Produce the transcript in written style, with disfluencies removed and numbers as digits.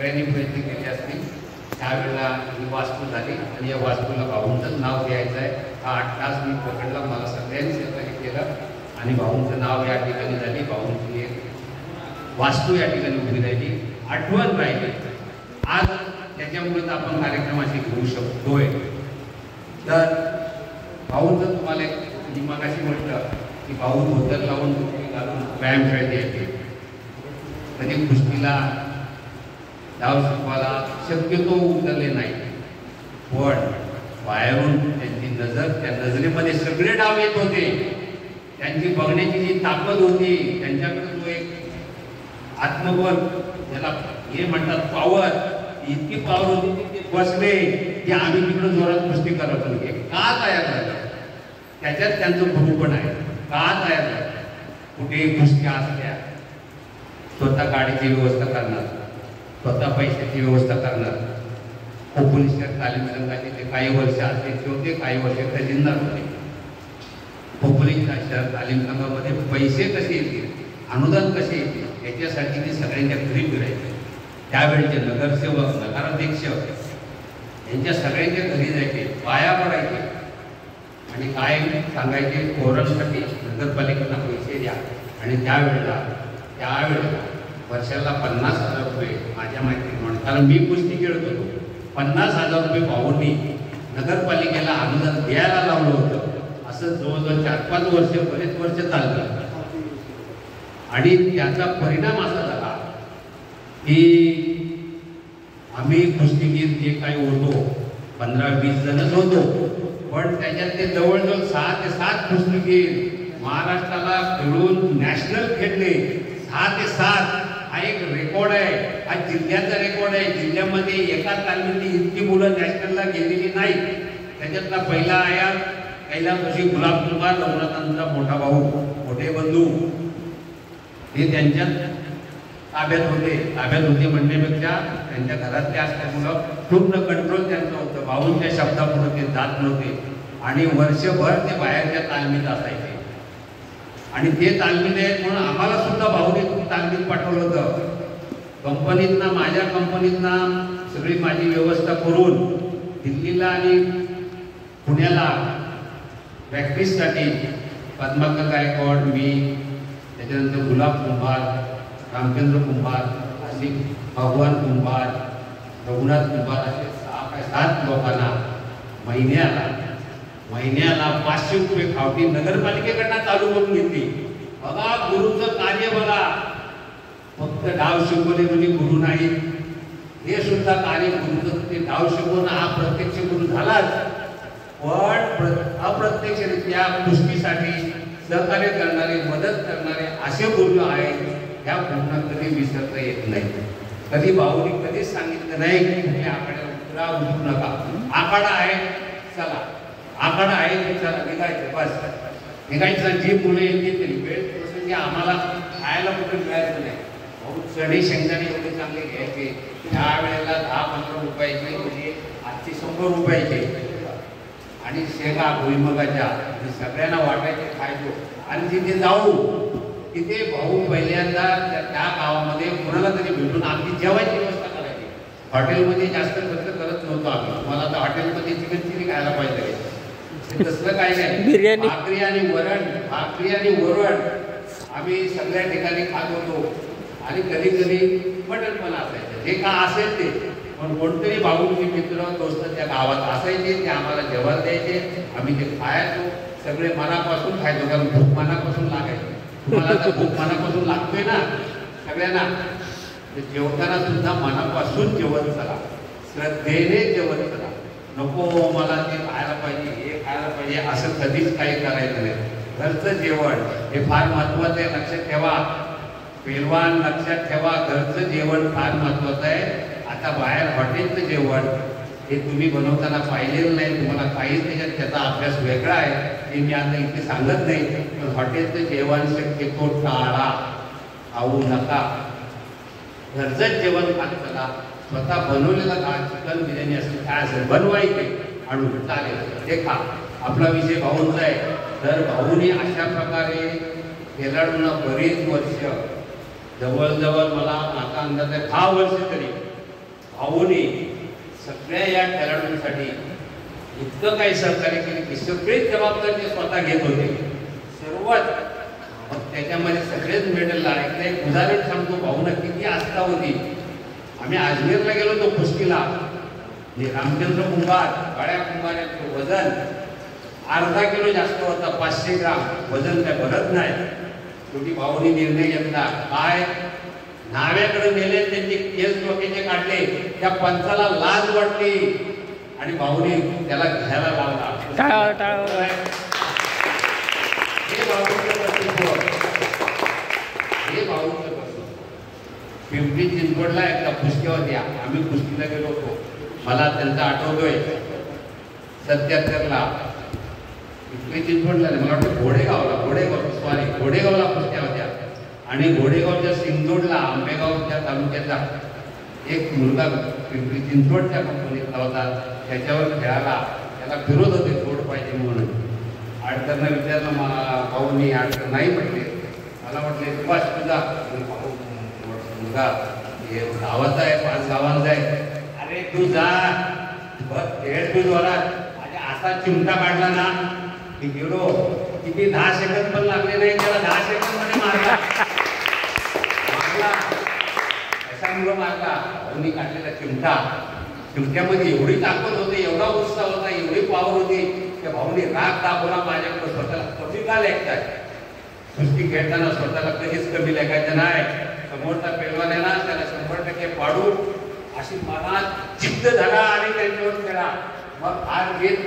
सगळ्यांनी प्रयत्न केले असतील त्यावेळेला ही वास्तू झाली आणि या वास्तूला भाऊंचंच नाव द्यायचं आहे. हा 8 तास मी पकडला, मला सगळ्यांनी सहकार्य केलं आणि भाऊंचं नाव या ठिकाणी झाली. भाऊंची एक वास्तू या ठिकाणी उभी राहिली, आठवण राहिली. आज त्याच्यामुळेच आपण कार्यक्रमाशी घेऊ शकतोय. तर भाऊंचं तुम्हाला मी मगाशी म्हटलं की भाऊ धोतर लावून कुस्ती घालून व्यायाम खेळत यायचे. कधी कुस्तीला डाव शिकवायला शक्यतो उतरले नाही, पण बाहेरून त्यांची नजर, त्या नजरेमध्ये सगळे डाव येत होते. त्यांची बघण्याची जी ताकद होती, त्यांच्याकडे जो एक आत्मबल, ज्याला हे म्हणतात पॉवर, इतकी पॉवर होती की ते बसले की आम्ही तिकडे जोरात कुस्ती करत होते. का तयार झालं? त्याच्यात त्यांचं गुरु पण आहे. का तयार झालं? कुठेही कुस्ती असल्या स्वतः गाडीची व्यवस्था करणार, स्वतः पैशाची व्यवस्था करणार. पोलीस तालीम संघाचे ते काही वर्ष अध्यक्ष होते, काही वर्ष खजिनदार होते. पोलीस शहर तालीम संघामध्ये पैसे कसे येतील, अनुदान कसे येतील याच्यासाठी ते सगळ्यांच्या घरी फिरायचे. त्यावेळेचे नगरसेवक, नगराध्यक्ष यांच्या सगळ्यांच्या घरी जायचे, पाया पडायचे आणि काय सांगायचे, पोरांसाठी नगरपालिकेला पैसे द्या. आणि त्यावेळेला वर्षाला 50,000 रुपये माझ्या माहिती म्हणून, कारण मी कुस्ती खेळत होतो, 50,000 रुपये भाऊंनी नगरपालिकेला अनुदान द्यायला लावलं होतं. असं जवळजवळ 4-5 वर्ष, बरेच वर्ष चाललं. आणि त्याचा परिणाम असा झाला की आम्ही कुस्तीगीर जे काही होतो 15-20 जणच होतो, पण त्याच्यात ते जवळजवळ 6 ते 7 कुस्तीगीर महाराष्ट्राला खेळून नॅशनल खेळले. 6 ते 7 हा एक रेकॉर्ड आहे, हा जिल्ह्याचा रेकॉर्ड आहे. जिल्ह्यामध्ये एका तालमीतली इतकी मुलं नॅशनलला गेलेली नाही. त्याच्यातला पहिला आया कैलासवासी गुलाब कुमार, रघुनाथांचा मोठा भाऊ, मोठे बंधू, हे त्यांच्या ताब्यात होते म्हणण्यापेक्षा त्यांच्या घरातले असल्यामुळं पूर्ण कंट्रोल त्यांचं होतं. भाऊंच्या शब्दापुढे ते जात नव्हते आणि वर्षभर ते बाहेरच्या तालमीत असायचे. आणि ते तालमीत आहेत म्हणून आम्हाला सुद्धा भाऊने तालमीत पाठवलं होतं. कंपनीतना, माझ्या कंपनीतना सगळी माझी व्यवस्था करून दिल्लीला आणि पुण्याला प्रॅक्टिससाठी पद्माकर गायकवाड, मी, त्याच्यानंतर गुलाब कुंभार, रामचंद्र कुंभार, असे भगवान कुंभार, रघुनाथ कुंभार, असे 6-7 लोकांना महिन्याला 500 रुपये खावटी नगरपालिकेकडनं चालू करून घेतली. बघा गुरुचं कार्य बघा. फक्त डाव शिकवले म्हणजे गुरु नाही, हे सुद्धा कार्य गुरुचं. ते डाव शिकवणं हा प्रत्यक्ष गुरु झालाच, पण अप्रत्यक्षरित्या कुस्तीसाठी सहकार्य करणारे, मदत करणारे असे गुरु आहेत, ह्या गुरूंना कधी विसरता येत नाही. कधी भाऊनी कधीच सांगितलं नाही की तुम्ही आखाड्याला उतरू नका. आखाडा आहे, चला, आखाडा आहे, चला निघायचं, बस निघायचं. जी मुलं येतील वेळ प्रसंगी आम्हाला खायला कुठे मिळायचं नाही. भाऊ चणे शेंगदाणे एवढे चांगले घ्यायचे, त्यावेळेला 10-15 रुपयाचे, म्हणजे आजचे 100 रुपयाचे. आणि शेंगा भुईमुगाच्या सगळ्यांना वाटायचे, खायचो. आणि तिथे जाऊ, तिथे भाऊ पहिल्यांदा त्या गावामध्ये कोणाला तरी भेटून आमची जेवायची व्यवस्था करायची. हॉटेलमध्ये जास्त खर्च करत नव्हतो आम्ही. मला तर हॉटेलमध्ये चिकन चिली खायला पाहिजे, तसलं काही नाही. भाकरी आणि वरण आम्ही सगळ्या ठिकाणी खात होतो. आणि कधी मटण पण असायचं, जे का असेल ते. पण कोणतरी भाऊंचे मित्र, दोस्त त्या गावात असायचे, ते आम्हाला जेवायला द्यायचे, आम्ही ते खायचो. सगळे मनापासून खायचो, कारण भूक मनापासून लागायची. तुम्हाला तर भूक मनापासून लागतोय ना सगळ्यांना. जेवताना सुद्धा मनापासून जेवण चला, श्रद्धेने जेवण चला. नको मला ते खायला पाहिजे, हे खायला पाहिजे, असं कधीच काही करायचं नाही. घरचं जेवण हे फार महत्वाचं आहे, लक्षात ठेवा. पेलवान लक्षात ठेवा, घरचं जेवण फार महत्वाचं आहे. आता बाहेर हॉटेलचं जेवण हे तुम्ही बनवताना पाहिलेलं नाही, तुम्हाला काहीच त्याचा अभ्यास वेगळा आहे, ते मी आता इथे सांगत नाही. पण हॉटेलचं जेवण शक्यतो टाळा, खाऊ नका. घरचंच जेवण खात चला. स्वतः बनवलेला खा. चिकन बिर्याणी असेल, काय असेल, बनवायचे आणून चालेल, ते खा. आपला विषय भाऊंचा आहे. तर भाऊने अशा प्रकारे खेळाडूंना बरेच वर्ष, जवळजवळ मला आता अंदाज आहे 10 वर्ष तरी भाऊने सगळ्या या खेळाडूंसाठी इतकं काही सहकार्य केले की सगळीच जबाबदारी ते स्वतः घेत होते सर्वच. मग त्याच्यामध्ये सगळेच मेडल लागले. एक उदाहरण सांगतो, भाऊनं किती आस्था होती. आम्ही अजमेरला गेलो होतो कुस्तीला. रामचंद्र कुंभार, काळ्या कुंभार यांचं वजन अर्धा किलो जास्त होता, 500 ग्राम वजन काय भरत नाही. शेवटी भाऊनी निर्णय घेतला, काय नाव्याकडे नेले, त्यांचे केस डोक्याचे काढले, त्या पंचाला लाज वाटली आणि भाऊनी त्याला घ्यायला लावला. हे भाऊचं कर्तृत्व, हे भाऊचं कर्तृत्व. पिंपरी चिंचवडला एकदा कुस्ती होत्या, आम्ही कुस्तीला गेलो होतो. मला त्यांचा आठवतोय 77ला पिंपरी चिंचवडला, मला वाटतं घोडेगावला कुस्त्या होत्या. आणि घोडेगावच्या सिंदोडला, आंबेगावच्या तालुक्याचा एक मुलगा पिंपरी चिंचवडच्या कंपनीतला होता. त्याच्यावर खेळायला त्याला फिरत होते जोड पाहिजे म्हणून. अडचणला विचारलं, मला भाऊनी अडचण नाही म्हटले. मला म्हटले सुभाष तुझा मुलगा हे गावाचा आहे, 5 गावांचा आहे. अरे तू जा खेळ तू जोरात. आणि असा चिमटा काढला ना की गेलो, किती 10 सेकंद पण लागले नाही त्याला, 10 सेकंद मध्ये मारला. असा मुलं मारला भाऊनी काढलेला चिमटा. चिमट्यामध्ये एवढी ताकद होती, एवढा उत्साह होता, एवढी पॉवर होती. त्या भाऊने राग दाखवला माझ्याकडे. स्वतःला कमी का लेखताय? कुस्ती खेळताना स्वतःला कधीच कमी लेखायचं नाही. समोरचा पेलवान आहे ना, त्याला 100% पाडू अशी मनात जिद्द धरा आणि त्यांच्यावर खेळा. मग हार घेत